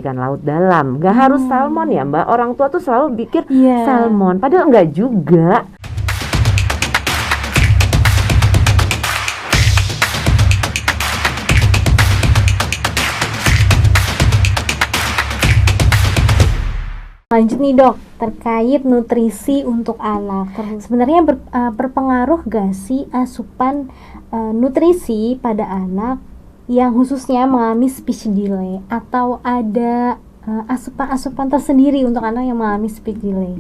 ikan laut dalam. Gak harus salmon ya Mbak. Orang tua tuh selalu pikir salmon, padahal enggak juga. Lanjut nih dok, terkait nutrisi untuk anak. Sebenarnya berpengaruh gak sih asupan nutrisi pada anak yang khususnya mengalami speech delay, atau ada asupan-asupan tersendiri untuk anak yang mengalami speech delay?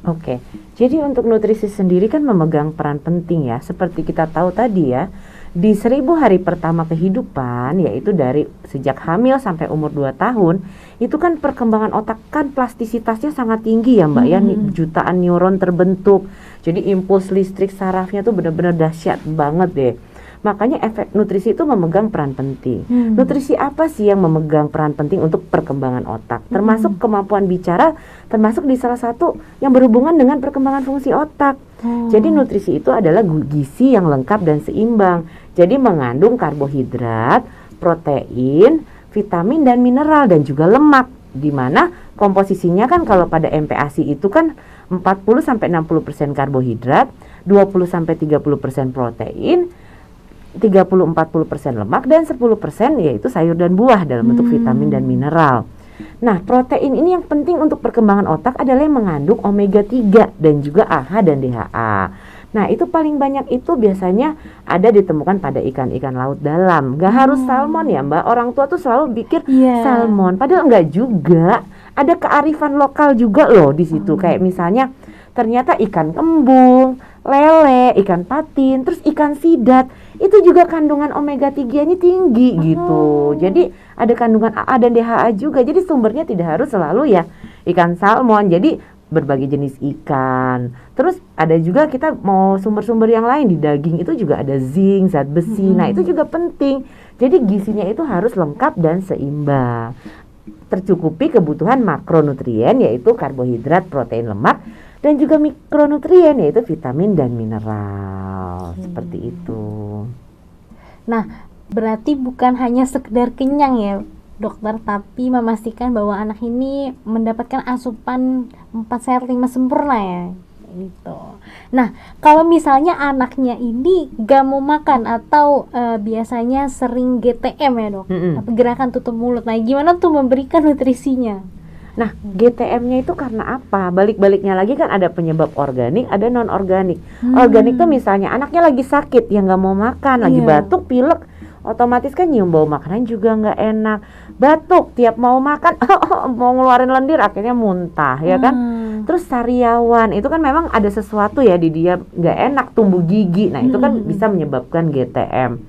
Oke, jadi untuk nutrisi sendiri kan memegang peran penting ya. Seperti kita tahu tadi ya, di 1000 hari pertama kehidupan, yaitu dari sejak hamil sampai umur 2 tahun, itu kan perkembangan otak kan plastisitasnya sangat tinggi ya Mbak ya, jutaan neuron terbentuk. Jadi impuls listrik sarafnya tuh benar-benar dahsyat banget deh. Makanya efek nutrisi itu memegang peran penting. Nutrisi apa sih yang memegang peran penting untuk perkembangan otak? Termasuk kemampuan bicara, termasuk di salah satu yang berhubungan dengan perkembangan fungsi otak. Jadi nutrisi itu adalah gizi yang lengkap dan seimbang. Jadi mengandung karbohidrat, protein, vitamin dan mineral dan juga lemak. Di mana komposisinya kan kalau pada MPASI itu kan 40-60% karbohidrat, 20-30% protein, 30-40% lemak, dan 10% yaitu sayur dan buah dalam bentuk vitamin dan mineral. Nah, protein ini yang penting untuk perkembangan otak adalah yang mengandung omega 3 dan juga AHA dan DHA. Nah, itu paling banyak itu biasanya ada ditemukan pada ikan-ikan laut dalam. Gak harus salmon ya Mbak. Orang tua tuh selalu pikir salmon, padahal enggak juga. Ada kearifan lokal juga loh di situ. Kayak misalnya ternyata ikan kembung, lele, ikan patin, terus ikan sidat. Itu juga kandungan omega 3-nya tinggi gitu. Jadi ada kandungan AA dan DHA juga. Jadi sumbernya tidak harus selalu ya ikan salmon. Jadi berbagai jenis ikan. Terus ada juga kita mau sumber-sumber yang lain di daging itu juga ada zinc, zat besi. Nah, itu juga penting. Jadi gizinya itu harus lengkap dan seimbang. Tercukupi kebutuhan makronutrien yaitu karbohidrat, protein, lemak, dan juga mikronutrien yaitu vitamin dan mineral. Seperti itu. Nah, berarti bukan hanya sekedar kenyang ya dokter, tapi memastikan bahwa anak ini mendapatkan asupan 4 sehat 5 sempurna ya gitu. Nah, kalau misalnya anaknya ini gak mau makan atau biasanya sering GTM ya dok, atau gerakan tutup mulut, nah gimana tuh memberikan nutrisinya? Nah, GTM-nya itu karena apa? Balik-baliknya lagi kan ada penyebab organik, ada non-organik. Organik tuh misalnya anaknya lagi sakit, ya nggak mau makan, lagi batuk, pilek, otomatis kan nyium bau makanan juga nggak enak. Batuk, tiap mau makan, mau ngeluarin lendir, akhirnya muntah, ya kan? Terus sariawan, itu kan memang ada sesuatu ya di dia nggak enak, tumbuh gigi. Nah, itu kan bisa menyebabkan GTM.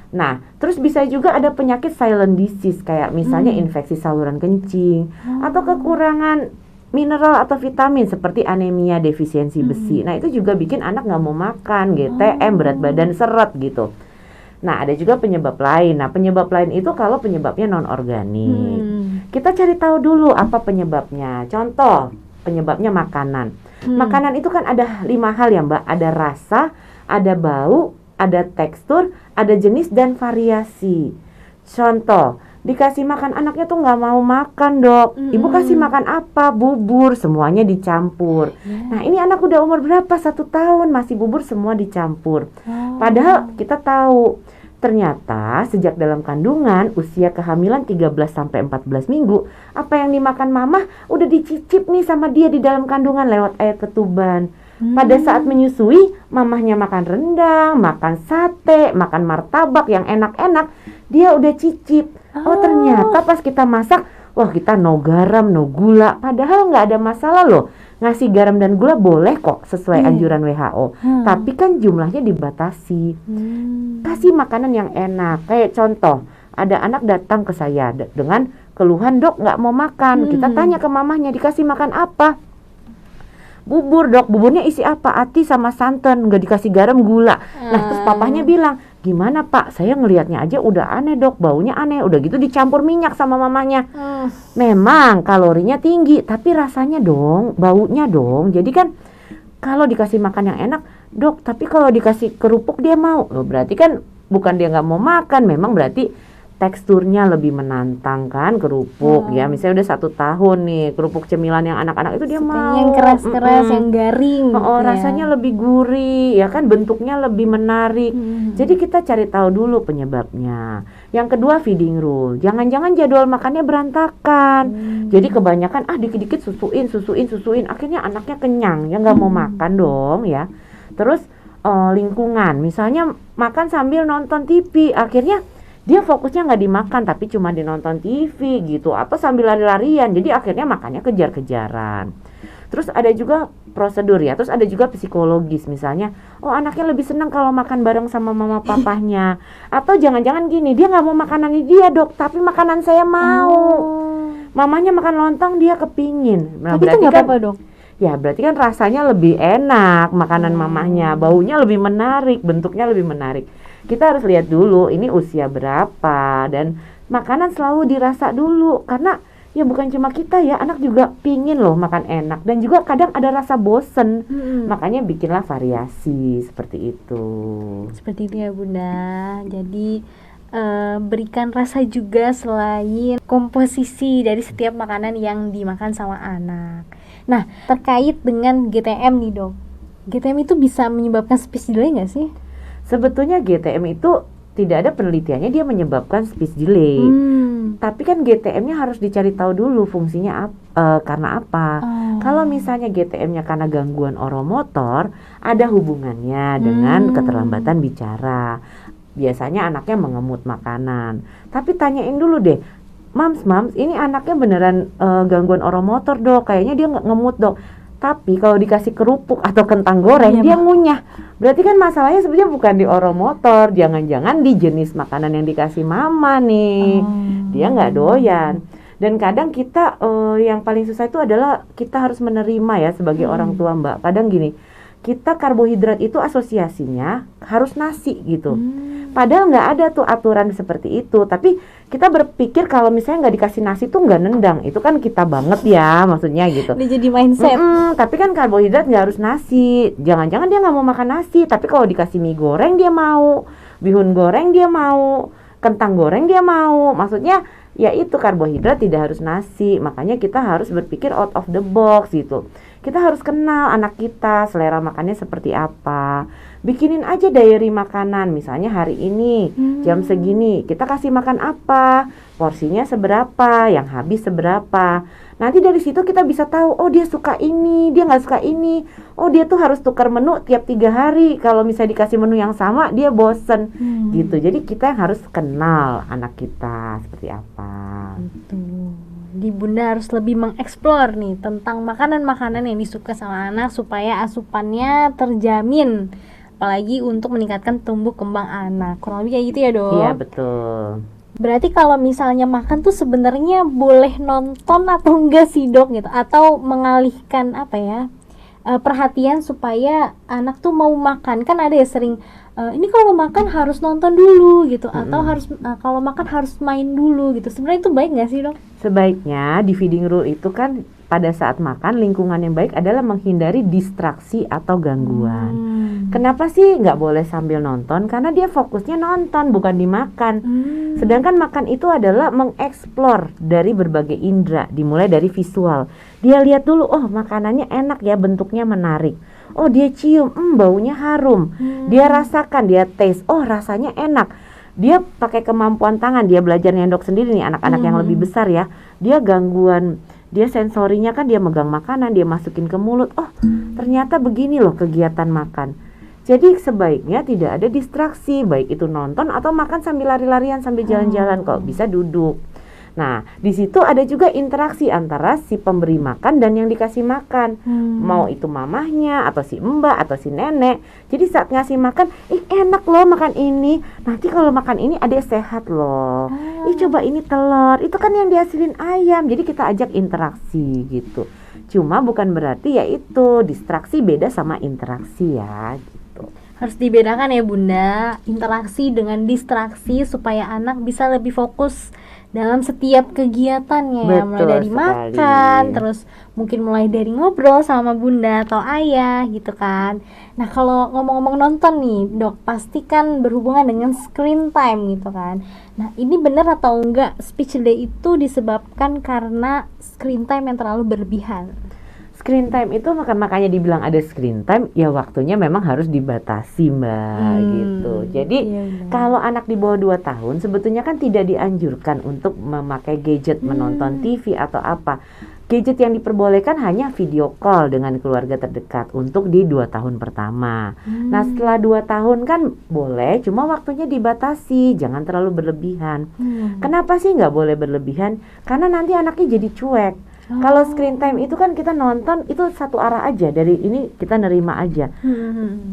Nah, terus bisa juga ada penyakit silent disease kayak misalnya infeksi saluran kencing atau kekurangan mineral atau vitamin seperti anemia defisiensi besi. Nah, itu juga bikin anak nggak mau makan, GTM, berat badan seret gitu. Nah, ada juga penyebab lain. Nah, penyebab lain itu kalau penyebabnya non-organik. Kita cari tahu dulu apa penyebabnya. Contoh, penyebabnya makanan. Makanan itu kan ada 5 hal ya Mbak. Ada rasa, ada bau, ada tekstur, ada jenis dan variasi. Contoh, dikasih makan anaknya tuh nggak mau makan dok. Ibu kasih makan apa? Bubur, semuanya dicampur. Nah, ini anak udah umur berapa? 1 tahun masih bubur semua dicampur. Padahal kita tahu ternyata sejak dalam kandungan usia kehamilan 13-14 minggu, apa yang dimakan mama udah dicicip nih sama dia di dalam kandungan lewat air ketuban. Pada saat menyusui, mamahnya makan rendang, makan sate, makan martabak yang enak-enak, dia udah cicip. Oh, ternyata pas kita masak, wah kita no garam, no gula. Padahal nggak ada masalah loh. Ngasih garam dan gula boleh kok sesuai anjuran WHO. Tapi kan jumlahnya dibatasi. Kasih makanan yang enak. Kayak contoh, ada anak datang ke saya dengan keluhan, dok nggak mau makan. Kita tanya ke mamahnya, dikasih makan apa? Bubur dok, buburnya isi apa? Ati sama santan, nggak dikasih garam, gula. Nah, terus papahnya bilang, gimana pak, saya ngelihatnya aja udah aneh dok, baunya aneh. Udah gitu dicampur minyak sama mamanya. Memang kalorinya tinggi, tapi rasanya dong, baunya dong. Jadi kan kalau dikasih makan yang enak, dok, tapi kalau dikasih kerupuk dia mau. Loh, berarti kan bukan dia nggak mau makan, memang berarti teksturnya lebih menantang kan kerupuk ya, misalnya udah 1 tahun nih kerupuk cemilan yang anak-anak itu dia Sukanya mau yang keras-keras, yang garing gitu ya. rasanya lebih gurih ya kan, bentuknya lebih menarik. Jadi kita cari tahu dulu penyebabnya. Yang kedua, feeding rule, jangan-jangan jadwal makannya berantakan. Jadi kebanyakan dikit-dikit susuin, akhirnya anaknya kenyang ya nggak mau makan dong ya. Terus lingkungan, misalnya makan sambil nonton TV, akhirnya dia fokusnya nggak dimakan tapi cuma di nonton TV gitu, atau sambil lari-larian, jadi akhirnya makannya kejar-kejaran. Terus ada juga prosedur ya, terus ada juga psikologis, misalnya anaknya lebih senang kalau makan bareng sama mama papahnya, atau jangan-jangan gini, dia nggak mau makanan ini dia dok, tapi makanan saya mau. Mamanya makan lontong dia kepingin. Nah, Tapi itu nggak apa-apa dok? Ya berarti kan rasanya lebih enak makanan mamahnya, baunya lebih menarik, bentuknya lebih menarik. Kita harus lihat dulu ini usia berapa, dan makanan selalu dirasa dulu, karena ya bukan cuma kita ya, anak juga pingin loh makan enak, dan juga kadang ada rasa bosen. Makanya bikinlah variasi seperti itu. Seperti itu ya Bunda. Jadi berikan rasa juga selain komposisi dari setiap makanan yang dimakan sama anak. Nah, terkait dengan GTM nih dok, GTM itu bisa menyebabkan speech delay nggak sih? Sebetulnya GTM itu tidak ada penelitiannya dia menyebabkan speech delay. Tapi kan GTM-nya harus dicari tahu dulu fungsinya karena apa. Kalau misalnya GTM-nya karena gangguan oromotor, ada hubungannya dengan keterlambatan bicara. Biasanya anaknya mengemut makanan. Tapi tanyain dulu deh, Mams, ini anaknya beneran gangguan oromotor dok, kayaknya dia nggak ngemut dok. Tapi kalau dikasih kerupuk atau kentang goreng, dia ngunyah. Berarti kan masalahnya sebenarnya bukan di oromotor, jangan-jangan di jenis makanan yang dikasih mama nih. Dia nggak doyan. Dan kadang kita yang paling susah itu adalah kita harus menerima ya sebagai orang tua Mbak. Kadang gini, kita karbohidrat itu asosiasinya harus nasi gitu. Padahal nggak ada tuh aturan seperti itu. Tapi kita berpikir kalau misalnya nggak dikasih nasi tuh nggak nendang. Itu kan kita banget ya maksudnya gitu. Ini jadi mindset. Tapi kan karbohidrat nggak harus nasi. Jangan-jangan dia nggak mau makan nasi, tapi kalau dikasih mie goreng dia mau, bihun goreng dia mau, kentang goreng dia mau. Maksudnya ya itu karbohidrat tidak harus nasi. Makanya kita harus berpikir out of the box gitu. Kita harus kenal anak kita, selera makannya seperti apa. Bikinin aja diary makanan, misalnya hari ini jam segini kita kasih makan apa, porsinya seberapa, yang habis seberapa. Nanti dari situ kita bisa tahu, oh dia suka ini, dia nggak suka ini. Oh dia tuh harus tukar menu tiap 3 hari. Kalau misalnya dikasih menu yang sama dia bosen gitu. Jadi kita yang harus kenal anak kita seperti apa. Di Bunda harus lebih mengeksplor nih tentang makanan-makanan yang disuka sama anak supaya asupannya terjamin, apalagi untuk meningkatkan tumbuh kembang anak. Kurang lebih kayak gitu ya dok? Iya betul. Berarti kalau misalnya makan tuh sebenarnya boleh nonton atau enggak sih dok gitu, atau mengalihkan perhatian supaya anak tuh mau makan. Kan ada ya sering ini kalau makan harus nonton dulu gitu, atau harus kalau makan harus main dulu gitu. Sebenarnya itu baik nggak sih dok? Sebaiknya di feeding rule itu kan pada saat makan lingkungan yang baik adalah menghindari distraksi atau gangguan. Kenapa sih nggak boleh sambil nonton? Karena dia fokusnya nonton bukan dimakan. Sedangkan makan itu adalah mengeksplor dari berbagai indera, dimulai dari visual. Dia lihat dulu, oh makanannya enak ya, bentuknya menarik. Oh dia cium, baunya harum. Dia rasakan, dia taste, oh rasanya enak. Dia pakai kemampuan tangan, dia belajar nyendok sendiri nih, anak-anak yang lebih besar ya. Dia gangguan, dia sensorinya kan dia megang makanan, dia masukin ke mulut. Oh ternyata begini loh kegiatan makan. Jadi sebaiknya tidak ada distraksi, baik itu nonton atau makan sambil lari-larian sambil jalan-jalan, kalau bisa duduk. Nah, di situ ada juga interaksi antara si pemberi makan dan yang dikasih makan. Mau itu mamahnya atau si mbak atau si nenek. Jadi saat ngasih makan, enak loh makan ini. Nanti kalau makan ini adek sehat loh. Coba ini telur. Itu kan yang dihasilin ayam. Jadi kita ajak interaksi gitu. Cuma bukan berarti ya itu distraksi beda sama interaksi ya gitu. Harus dibedakan ya Bunda, interaksi dengan distraksi supaya anak bisa lebih fokus dalam setiap kegiatannya ya, mulai Betul dari sekali. makan, terus mungkin mulai dari ngobrol sama bunda atau ayah gitu kan. Nah kalau ngomong-ngomong nonton nih dok, pasti kan berhubungan dengan screen time gitu kan. Nah ini benar atau enggak speech delay itu disebabkan karena screen time yang terlalu berlebihan? Screen time itu makanya dibilang ada screen time, ya waktunya memang harus dibatasi Mbak, gitu. Jadi iya benar. kalau anak di bawah 2 tahun sebetulnya kan tidak dianjurkan untuk memakai gadget, menonton TV atau apa. Gadget yang diperbolehkan hanya video call dengan keluarga terdekat untuk di 2 tahun pertama. Nah setelah 2 tahun kan boleh, cuma waktunya dibatasi, jangan terlalu berlebihan. Kenapa sih nggak boleh berlebihan? Karena nanti anaknya jadi cuek. Kalau screen time itu kan kita nonton itu satu arah aja, dari ini kita nerima aja.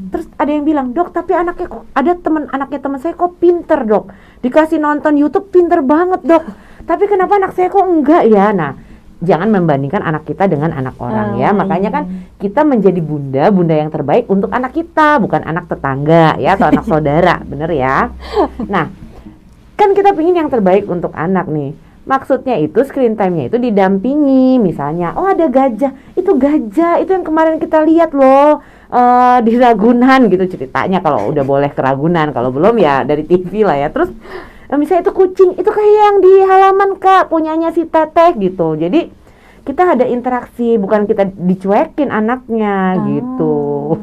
Terus ada yang bilang, dok tapi anaknya kok, ada anaknya teman saya kok pinter dok, dikasih nonton YouTube pinter banget dok, tapi kenapa anak saya kok enggak ya? Nah jangan membandingkan anak kita dengan anak orang ya, makanya kan kita menjadi bunda yang terbaik untuk anak kita, bukan anak tetangga ya atau anak saudara, bener ya. Nah kan kita pingin yang terbaik untuk anak nih. Maksudnya itu screen time-nya itu didampingi, misalnya oh ada gajah itu yang kemarin kita lihat loh di Ragunan gitu ceritanya, kalau udah boleh ke Ragunan, kalau belum ya dari TV lah ya. Terus misalnya itu kucing, itu kayak yang di halaman kak punyanya si Teteh gitu. Jadi kita ada interaksi, bukan kita dicuekin anaknya gitu.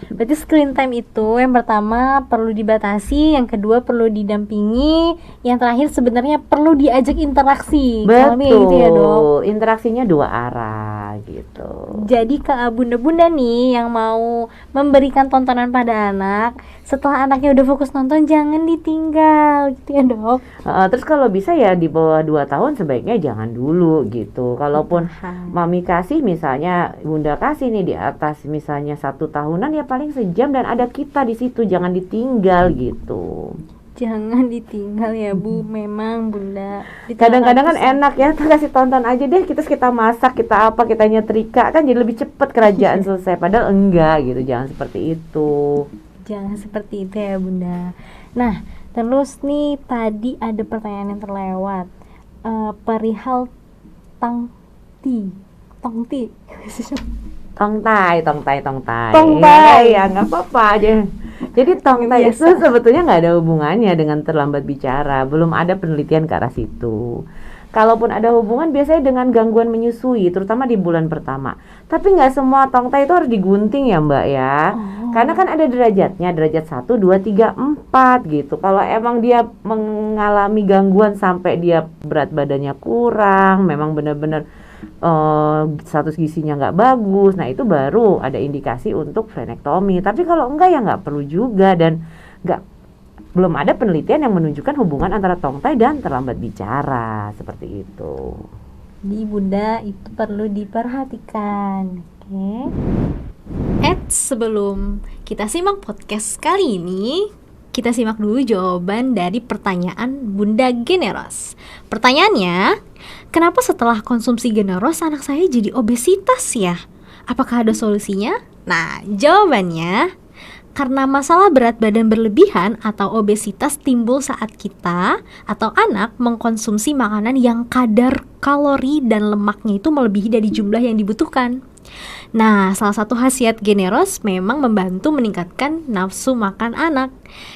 Berarti screen time itu yang pertama perlu dibatasi, yang kedua perlu didampingi, yang terakhir sebenarnya perlu diajak interaksi. Kalau gitu ya dok. Interaksinya 2 arah gitu. Jadi ke bunda-bunda nih yang mau memberikan tontonan pada anak, setelah anaknya udah fokus nonton jangan ditinggal gitu ya dok. Terus kalau bisa ya di bawah 2 tahun sebaiknya jangan dulu gitu. Kalaupun mami kasih, misalnya bunda kasih nih di atas misalnya 1 tahunan, ya paling sejam dan ada kita di situ, jangan ditinggal gitu. Jangan ditinggal ya bu, memang bunda. Kadang-kadang kan enak ya, kita kasih tonton aja deh, kita masak, kita apa, kita nyetrika, kan jadi lebih cepat kerajaan selesai. Padahal enggak gitu, jangan seperti itu. Jangan seperti itu ya bunda. Nah terus nih tadi ada pertanyaan yang terlewat, perihal tongtai. Ya nggak apa-apa aja. Jadi tongtai itu sebetulnya nggak ada hubungannya dengan terlambat bicara, belum ada penelitian ke arah situ. Kalaupun ada hubungan biasanya dengan gangguan menyusui, terutama di bulan pertama. Tapi nggak semua tongtai itu harus digunting ya Mbak ya. Karena kan ada derajatnya, derajat 1, 2, 3, 4 gitu. Kalau emang dia mengalami gangguan sampai dia berat badannya kurang, memang benar-benar status gizinya nggak bagus, nah itu baru ada indikasi untuk frenektomi. Tapi kalau enggak ya nggak perlu juga, dan belum ada penelitian yang menunjukkan hubungan antara tongtai dan terlambat bicara seperti itu. Di bunda itu perlu diperhatikan. Oke. Sebelum kita simak podcast kali ini, kita simak dulu jawaban dari pertanyaan Bunda Generos. Pertanyaannya, kenapa setelah konsumsi Generos anak saya jadi obesitas ya? Apakah ada solusinya? Nah, jawabannya, karena masalah berat badan berlebihan atau obesitas timbul saat kita atau anak mengkonsumsi makanan yang kadar kalori dan lemaknya itu melebihi dari jumlah yang dibutuhkan. Nah, salah satu khasiat Generos memang membantu meningkatkan nafsu makan anak.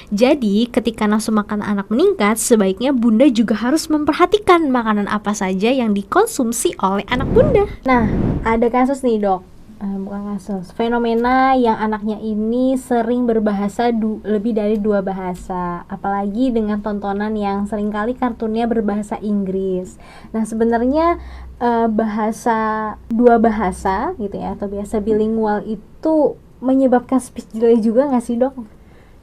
Jadi, ketika nafsu makan anak meningkat, sebaiknya bunda juga harus memperhatikan makanan apa saja yang dikonsumsi oleh anak bunda. Nah, ada kasus nih dok, bukan kasus, fenomena yang anaknya ini sering berbahasa lebih dari 2 bahasa, apalagi dengan tontonan yang seringkali kartunnya berbahasa Inggris. Nah sebenarnya bahasa 2 bahasa gitu ya, atau biasa bilingual itu menyebabkan speech delay juga nggak sih dok?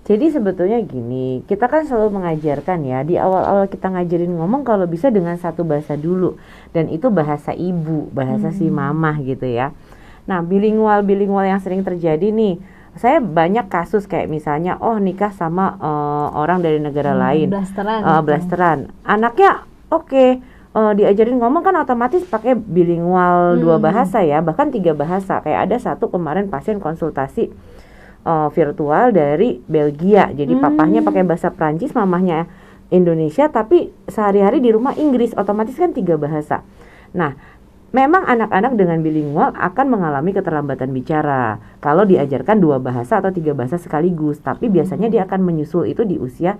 Jadi sebetulnya gini, kita kan selalu mengajarkan ya, di awal-awal kita ngajarin ngomong kalau bisa dengan 1 bahasa dulu, dan itu bahasa ibu, bahasa si mamah gitu ya. Nah bilingual yang sering terjadi nih, saya banyak kasus kayak misalnya nikah sama orang dari negara lain, blasteran, anaknya diajarin ngomong kan otomatis pakai bilingual 2 bahasa ya, bahkan 3 bahasa. Kayak ada satu kemarin pasien konsultasi virtual dari Belgia, jadi papahnya pakai bahasa Prancis, mamahnya Indonesia tapi sehari-hari di rumah Inggris, otomatis kan 3 bahasa. Nah, memang anak-anak dengan bilingual akan mengalami keterlambatan bicara kalau diajarkan 2 bahasa atau 3 bahasa sekaligus, tapi biasanya dia akan menyusul itu di usia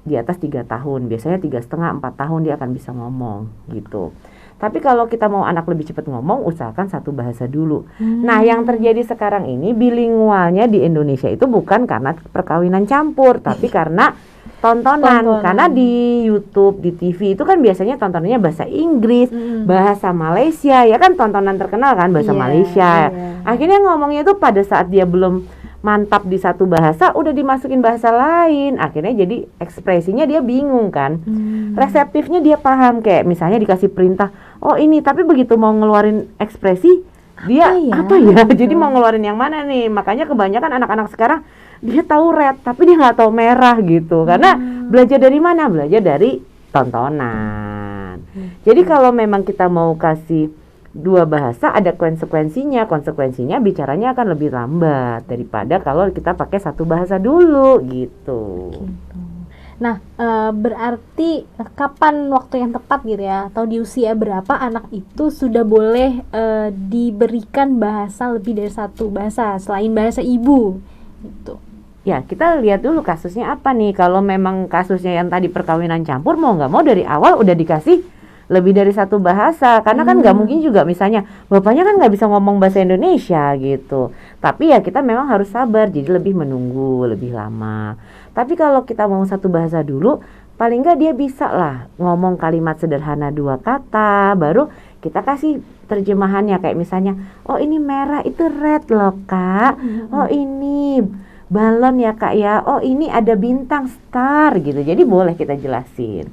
di atas 3 tahun, biasanya 3,5-4 tahun dia akan bisa ngomong gitu. Tapi kalau kita mau anak lebih cepat ngomong, usahakan 1 bahasa dulu. Nah, yang terjadi sekarang ini bilingualnya di Indonesia itu bukan karena perkawinan campur, tapi karena tontonan. Karena di YouTube, di TV itu kan biasanya tontonannya bahasa Inggris, bahasa Malaysia, ya kan tontonan terkenal kan bahasa Malaysia. Akhirnya ngomongnya itu pada saat dia belum mantap di 1 bahasa udah dimasukin bahasa lain, akhirnya jadi ekspresinya dia bingung kan. Reseptifnya dia paham, kayak misalnya dikasih perintah, oh ini, tapi begitu mau ngeluarin ekspresi dia apa ya jadi mau ngeluarin yang mana nih. Makanya kebanyakan anak-anak sekarang dia tahu red tapi dia nggak tahu merah gitu, karena belajar dari mana? Belajar dari tontonan. Jadi kalau memang kita mau kasih 2 bahasa, ada konsekuensinya bicaranya akan lebih lambat daripada kalau kita pakai 1 bahasa dulu gitu. Nah, berarti kapan waktu yang tepat gitu ya, atau di usia berapa anak itu sudah boleh diberikan bahasa lebih dari 1 bahasa selain bahasa ibu gitu? Ya, kita lihat dulu kasusnya apa nih. Kalau memang kasusnya yang tadi perkawinan campur, mau nggak mau dari awal udah dikasih lebih dari 1 bahasa, karena kan nggak mungkin juga misalnya bapaknya kan nggak bisa ngomong bahasa Indonesia gitu. Tapi ya kita memang harus sabar, jadi lebih menunggu lebih lama. Tapi kalau kita mau 1 bahasa dulu, paling nggak dia bisa lah ngomong kalimat sederhana 2 kata, baru kita kasih terjemahannya kayak misalnya, oh ini merah itu red loh kak, oh ini balon ya kak ya, oh ini ada bintang star gitu. Jadi boleh kita jelasin.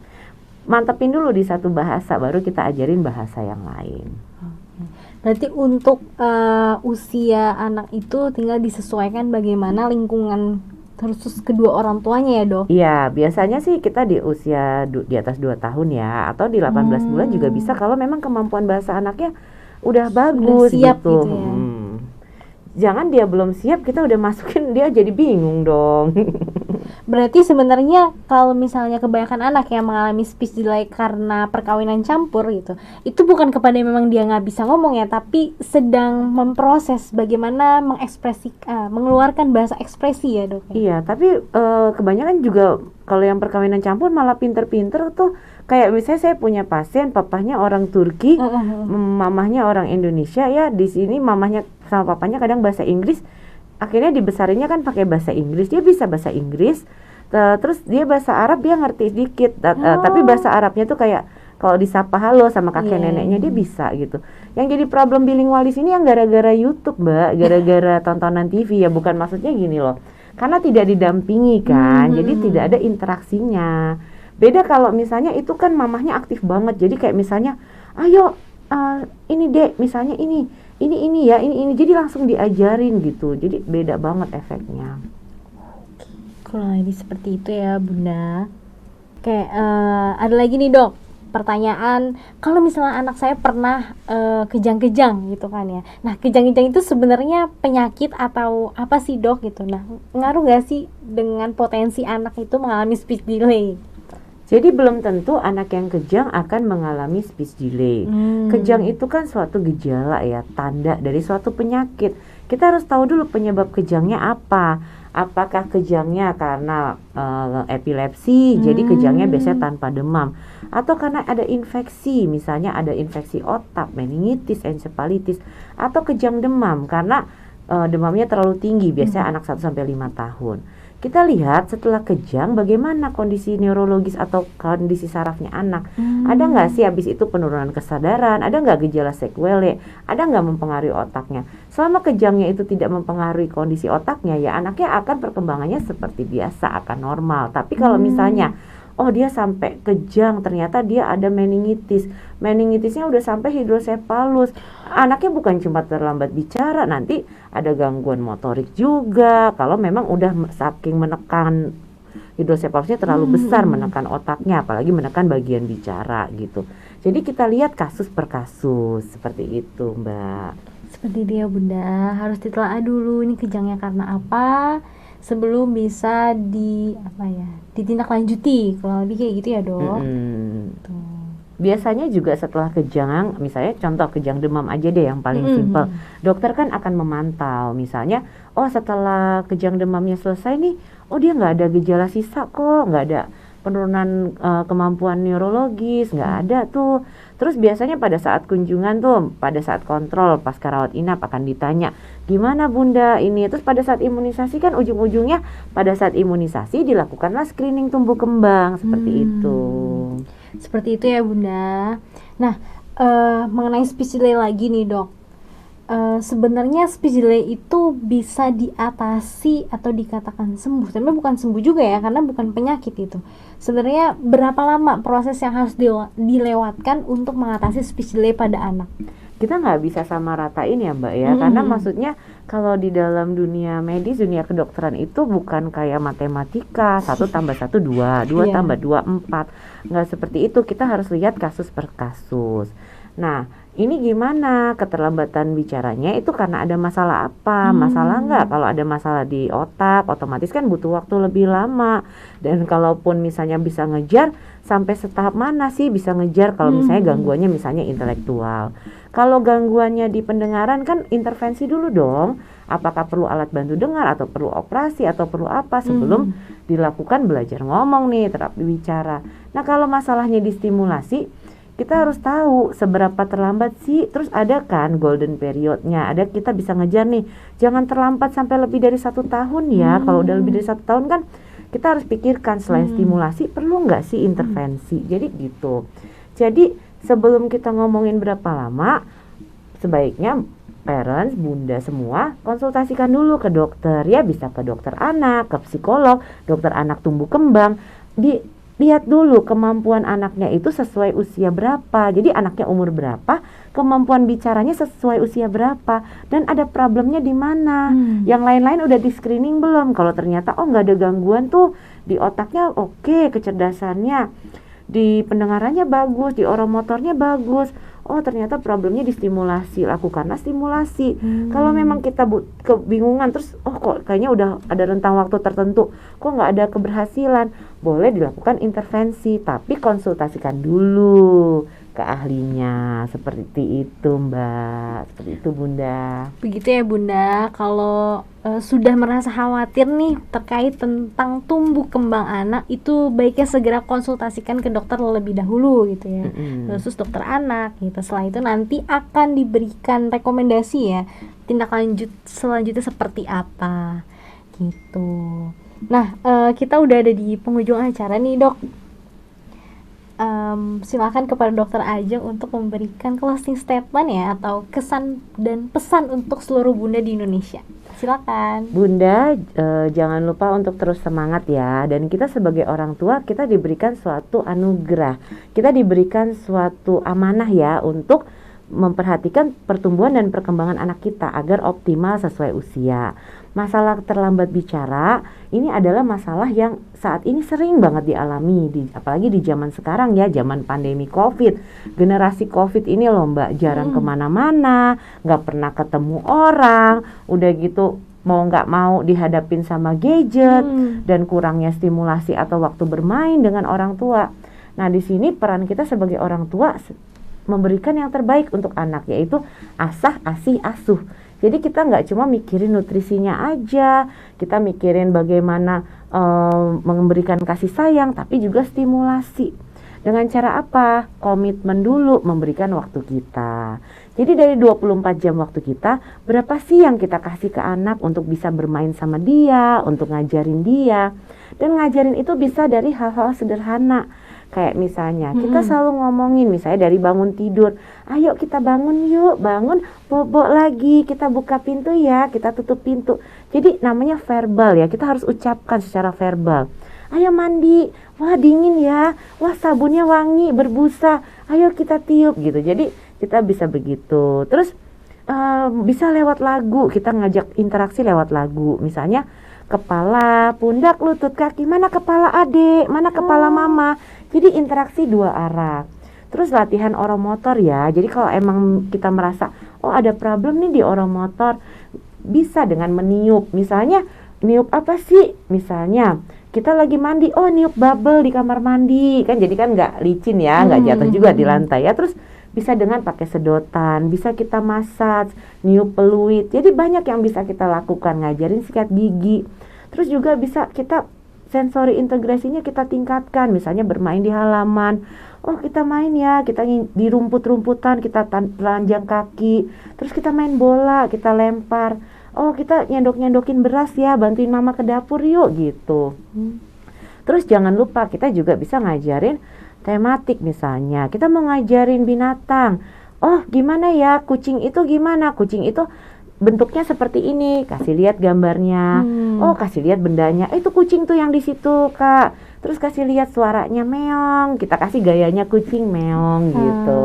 Mantepin dulu di 1 bahasa, baru kita ajarin bahasa yang lain. Berarti untuk usia anak itu tinggal disesuaikan bagaimana lingkungan khusus kedua orang tuanya ya dok? Iya, biasanya sih kita di usia di atas 2 tahun ya, atau di 18 bulan juga bisa kalau memang kemampuan bahasa anaknya udah bagus siap gitu. gitu ya. Jangan dia belum siap kita udah masukin, dia jadi bingung dong. Berarti sebenarnya kalau misalnya kebanyakan anak yang mengalami speech delay karena perkawinan campur gitu, itu bukan kepada memang dia nggak bisa ngomong ya, tapi sedang memproses bagaimana mengeluarkan bahasa ekspresi ya dok. Iya, tapi kebanyakan juga kalau yang perkawinan campur malah pinter-pinter tuh. Kayak misalnya saya punya pasien, papahnya orang Turki, mamahnya orang Indonesia ya. Di sini mamahnya sama papanya kadang bahasa Inggris. Akhirnya dibesarinnya kan pakai bahasa Inggris, dia bisa bahasa Inggris, terus dia bahasa Arab dia ngerti sedikit, tapi bahasa Arabnya tuh kayak kalau disapa halo sama kakek neneknya dia bisa gitu. Yang jadi problem bilingual di sini yang gara-gara YouTube mbak, gara-gara tontonan TV ya, bukan maksudnya gini loh, karena tidak didampingi kan, jadi tidak ada interaksinya. Beda kalau misalnya itu kan mamahnya aktif banget, jadi kayak misalnya, ayo ini dek, misalnya ini ya, ini jadi langsung diajarin gitu, jadi beda banget efeknya. Kalau lebih seperti itu ya bunda. Kayak ada lagi nih dok, pertanyaan, kalau misalnya anak saya pernah kejang-kejang gitu kan ya, nah kejang-kejang itu sebenarnya penyakit atau apa sih dok gitu? Nah ngaruh nggak sih dengan potensi anak itu mengalami speech delay? Jadi belum tentu anak yang kejang akan mengalami speech delay. Kejang itu kan suatu gejala ya, tanda dari suatu penyakit. Kita harus tahu dulu penyebab kejangnya apa. Apakah kejangnya karena epilepsi, jadi kejangnya biasanya tanpa demam, atau karena ada infeksi, misalnya ada infeksi otak, meningitis, encephalitis, atau kejang demam karena demamnya terlalu tinggi, biasanya anak 1-5 tahun. Kita lihat setelah kejang bagaimana kondisi neurologis atau kondisi sarafnya anak. Ada nggak sih habis itu penurunan kesadaran, ada nggak gejala sequelae, ada nggak mempengaruhi otaknya. Selama kejangnya itu tidak mempengaruhi kondisi otaknya, ya anaknya akan perkembangannya seperti biasa, akan normal. Tapi kalau misalnya oh dia sampai kejang, ternyata dia ada meningitisnya udah sampai hidrosefalus, anaknya bukan cuma terlambat bicara, nanti ada gangguan motorik juga. Kalau memang udah saking menekan hidrosefalusnya terlalu besar, menekan otaknya, apalagi menekan bagian bicara gitu. Jadi kita lihat kasus per kasus seperti itu mbak. Seperti dia bunda, harus ditelaah dulu ini kejangnya karena apa, sebelum bisa ditindaklanjuti, kurang lebih kayak gitu ya dok. Tuh. Biasanya juga setelah kejang, misalnya contoh kejang demam aja deh yang paling simpel. Dokter kan akan memantau, misalnya, oh setelah kejang demamnya selesai nih, oh dia nggak ada gejala sisa kok, nggak ada penurunan kemampuan neurologis, nggak ada tuh. Terus biasanya pada saat kunjungan tuh, pada saat kontrol pasca rawat inap akan ditanya, gimana bunda ini? Terus pada saat imunisasi kan ujung-ujungnya pada saat imunisasi dilakukanlah screening tumbuh kembang seperti itu. Seperti itu ya bunda. Nah, mengenai speech delay lagi nih dok, sebenarnya speech delay itu bisa diatasi atau dikatakan sembuh, tapi bukan sembuh juga ya, karena bukan penyakit itu. Sebenarnya berapa lama proses yang harus dilewatkan untuk mengatasi speech delay pada anak? Kita nggak bisa sama ratain ya mbak ya, karena maksudnya kalau di dalam dunia medis, dunia kedokteran itu bukan kayak matematika 1 tambah 1 2, 2 tambah 2 4, nggak seperti itu. Kita harus lihat kasus per kasus. Nah ini gimana keterlambatan bicaranya itu karena ada masalah apa? Masalah nggak? Kalau ada masalah di otak otomatis kan butuh waktu lebih lama, dan kalaupun misalnya bisa ngejar sampai setahap mana sih bisa ngejar kalau misalnya gangguannya misalnya intelektual. Kalau gangguannya di pendengaran kan intervensi dulu dong, apakah perlu alat bantu dengar atau perlu operasi atau perlu apa sebelum dilakukan belajar ngomong nih, terapi bicara. Nah kalau masalahnya di stimulasi, kita harus tahu seberapa terlambat sih, terus ada kan golden periodnya, ada kita bisa ngejar nih, jangan terlambat sampai lebih dari 1 tahun ya. Kalau udah lebih dari 1 tahun kan kita harus pikirkan selain stimulasi perlu nggak sih intervensi. Jadi gitu. Jadi sebelum kita ngomongin berapa lama, sebaiknya parents, bunda semua konsultasikan dulu ke dokter ya, bisa ke dokter anak, ke psikolog, dokter anak tumbuh kembang. Lihat dulu kemampuan anaknya itu sesuai usia berapa. Jadi anaknya umur berapa, kemampuan bicaranya sesuai usia berapa, dan ada problemnya di mana. Yang lain-lain udah di screening belum? Kalau ternyata nggak ada gangguan tuh di otaknya, oke, kecerdasannya, di pendengarannya bagus, di oromotornya bagus, oh ternyata problemnya di stimulasi, lakukanlah stimulasi. Kalau memang kita kebingungan terus, oh kok kayaknya udah ada rentang waktu tertentu, kok nggak ada keberhasilan, boleh dilakukan intervensi, tapi konsultasikan dulu ke ahlinya. Seperti itu mbak, seperti itu bunda. Begitu ya bunda. Kalau sudah merasa khawatir nih terkait tentang tumbuh kembang anak, itu baiknya segera konsultasikan ke dokter terlebih dahulu gitu ya, khusus dokter anak gitu. Setelah itu nanti akan diberikan rekomendasi ya, tindak lanjut selanjutnya seperti apa gitu. Nah kita udah ada di penghujung acara nih dok. Silakan kepada dokter Ajeng untuk memberikan closing statement ya, atau kesan dan pesan untuk seluruh bunda di Indonesia. Silakan bunda, jangan lupa untuk terus semangat ya. Dan kita sebagai orang tua, kita diberikan suatu anugerah, kita diberikan suatu amanah ya untuk memperhatikan pertumbuhan dan perkembangan anak kita agar optimal sesuai usia. Masalah terlambat bicara ini adalah masalah yang saat ini sering banget dialami, apalagi di zaman sekarang ya, zaman pandemi COVID. Generasi COVID ini loh mbak, jarang kemana-mana, nggak pernah ketemu orang, udah gitu mau nggak mau dihadapin sama gadget dan kurangnya stimulasi atau waktu bermain dengan orang tua. Nah di sini peran kita sebagai orang tua memberikan yang terbaik untuk anak, yaitu asah, asih, asuh. Jadi kita nggak cuma mikirin nutrisinya aja, kita mikirin bagaimana memberikan kasih sayang, tapi juga stimulasi. Dengan cara apa? Komitmen dulu memberikan waktu kita. Jadi dari 24 jam waktu kita, berapa sih yang kita kasih ke anak untuk bisa bermain sama dia, untuk ngajarin dia. Dan ngajarin itu bisa dari hal-hal sederhana. Kayak misalnya kita selalu ngomongin misalnya dari bangun tidur, ayo kita bangun yuk, bangun, bobok lagi, kita buka pintu ya, kita tutup pintu. Jadi namanya verbal ya, kita harus ucapkan secara verbal. Ayo mandi, wah dingin ya, wah sabunnya wangi, berbusa, ayo kita tiup gitu. Jadi kita bisa begitu. Terus bisa lewat lagu, kita ngajak interaksi lewat lagu. Misalnya kepala, pundak, lutut, kaki, mana kepala adik, mana kepala mama. Jadi interaksi 2 arah. Terus latihan oromotor ya. Jadi kalau emang kita merasa oh ada problem nih di oromotor, bisa dengan meniup. Misalnya niup apa sih? Misalnya kita lagi mandi, oh niup bubble di kamar mandi, kan jadi kan nggak licin ya, nggak jatuh juga di lantai ya. Terus bisa dengan pakai sedotan, bisa kita massage, niup peluit. Jadi banyak yang bisa kita lakukan, ngajarin sikat gigi. Terus juga bisa kita sensori integrasinya kita tingkatkan, misalnya bermain di halaman. Oh kita main ya, kita di rumput-rumputan, kita telanjang kaki. Terus kita main bola, kita lempar. Oh kita nyendok-nyendokin beras ya, bantuin mama ke dapur yuk gitu. Terus jangan lupa kita juga bisa ngajarin tematik, misalnya kita mau ngajarin binatang. Oh gimana ya kucing itu gimana? Kucing itu bentuknya seperti ini, kasih lihat gambarnya. Oh kasih lihat bendanya, itu kucing tuh yang di situ kak. Terus kasih lihat suaranya meong, kita kasih gayanya kucing meong gitu.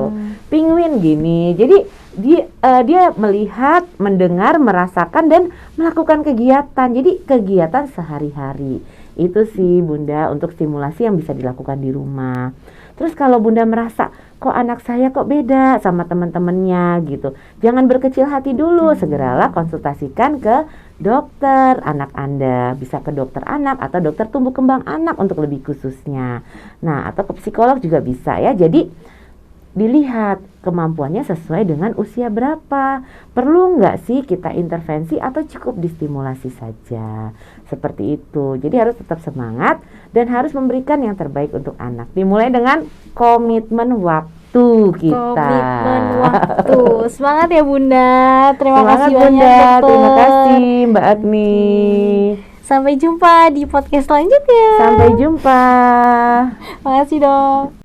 Penguin gini, jadi dia melihat, mendengar, merasakan dan melakukan kegiatan. Jadi kegiatan sehari-hari itu sih Bunda untuk stimulasi yang bisa dilakukan di rumah. Terus kalau Bunda merasa kok anak saya kok beda sama teman-temannya gitu, jangan berkecil hati dulu, segeralah konsultasikan ke dokter anak Anda, bisa ke dokter anak atau dokter tumbuh kembang anak untuk lebih khususnya. Nah atau ke psikolog juga bisa ya. Jadi dilihat kemampuannya sesuai dengan usia berapa. Perlu nggak sih kita intervensi atau cukup distimulasi saja? Seperti itu. Jadi harus tetap semangat dan harus memberikan yang terbaik untuk anak. Dimulai dengan komitmen waktu kita. Komitmen waktu. Semangat ya Bunda. Terima Semangat kasih Bunda. banyak dokter. Terima kasih Mbak Agni. Sampai jumpa di podcast selanjutnya. Sampai jumpa. Makasih dok.